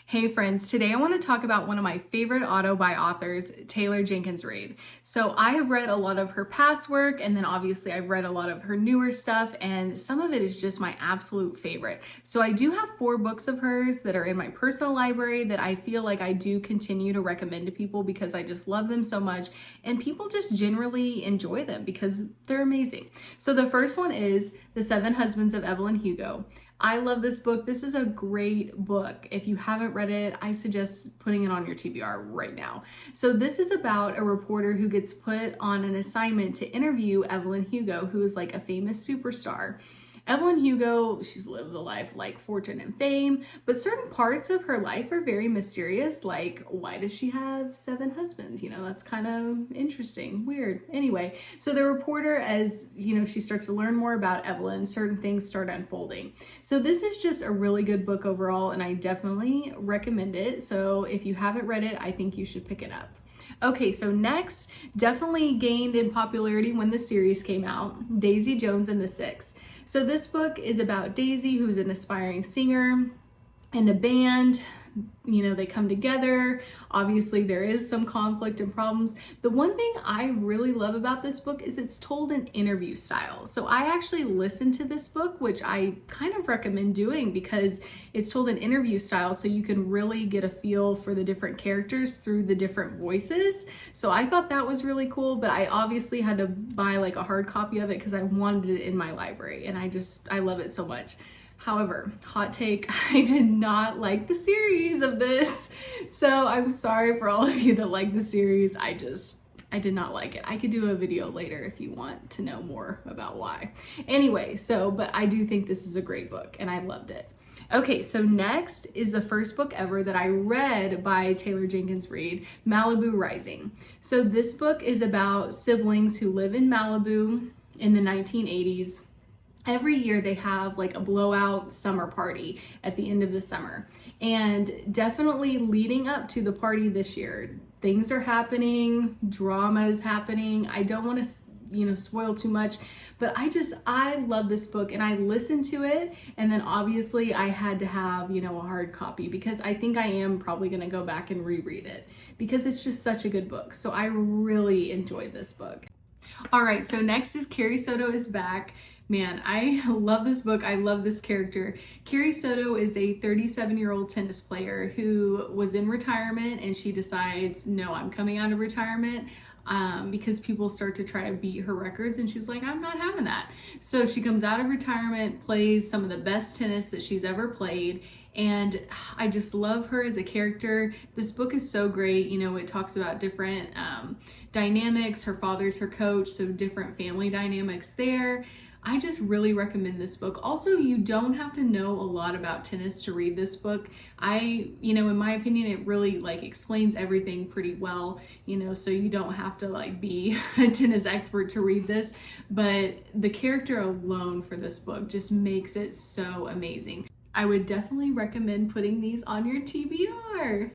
Hey friends, today I want to talk about one of my favorite auto by authors, Taylor Jenkins Reid. So I have read a lot of her past work, and then obviously I've read a lot of her newer stuff, and some of it is just my absolute favorite. So I do have 4 books of hers that are in my personal library that I feel like I do continue to recommend to people because I just love them so much, and people just generally enjoy them because they're amazing. So the first one is The 7 Husbands of Evelyn Hugo. I love this book. This is a great book. If you haven't read it, I suggest putting it on your TBR right now. So this is about a reporter who gets put on an assignment to interview Evelyn Hugo, who is like a famous superstar. Evelyn Hugo, she's lived a life like fortune and fame, but certain parts of her life are very mysterious, like why does she have 7 husbands? That's kind of interesting, weird. Anyway, so the reporter, as she starts to learn more about Evelyn, certain things start unfolding. So this is just a really good book overall, and I definitely recommend it. So if you haven't read it, I think you should pick it up. Okay, so next, definitely gained in popularity when the series came out, Daisy Jones and the Six. So this book is about Daisy, who's an aspiring singer in a band. They come together. Obviously, there is some conflict and problems. The one thing I really love about this book is it's told in interview style. So I actually listened to this book, which I kind of recommend doing because it's told in interview style, so you can really get a feel for the different characters through the different voices. So I thought that was really cool, but I obviously had to buy like a hard copy of it because I wanted it in my library, and I love it so much. However, hot take, I did not like the series of this. So I'm sorry for all of you that like the series. I did not like it. I could do a video later if you want to know more about why. Anyway, but I do think this is a great book and I loved it. Okay, so next is the first book ever that I read by Taylor Jenkins Reid, Malibu Rising. So this book is about siblings who live in Malibu in the 1980s. Every year they have like a blowout summer party at the end of the summer. And definitely leading up to the party this year, things are happening, drama is happening. I don't want to spoil too much, but I love this book and I listened to it, and then obviously I had to have a hard copy because I think I am probably going to go back and reread it because it's just such a good book. So I really enjoyed this book. All right, so next is Carrie Soto is Back. Man, I love this book. I love this character. Carrie Soto is a 37-year-old tennis player who was in retirement, and she decides, no, I'm coming out of retirement because people start to try to beat her records, and she's like, I'm not having that. So she comes out of retirement, plays some of the best tennis that she's ever played, and I just love her as a character. This book is so great. It talks about different dynamics. Her father's her coach, so different family dynamics there. I just really recommend this book. Also, you don't have to know a lot about tennis to read this book. In my opinion, it really explains everything pretty well, so you don't have to be a tennis expert to read this, but the character alone for this book just makes it so amazing. I would definitely recommend putting these on your TBR.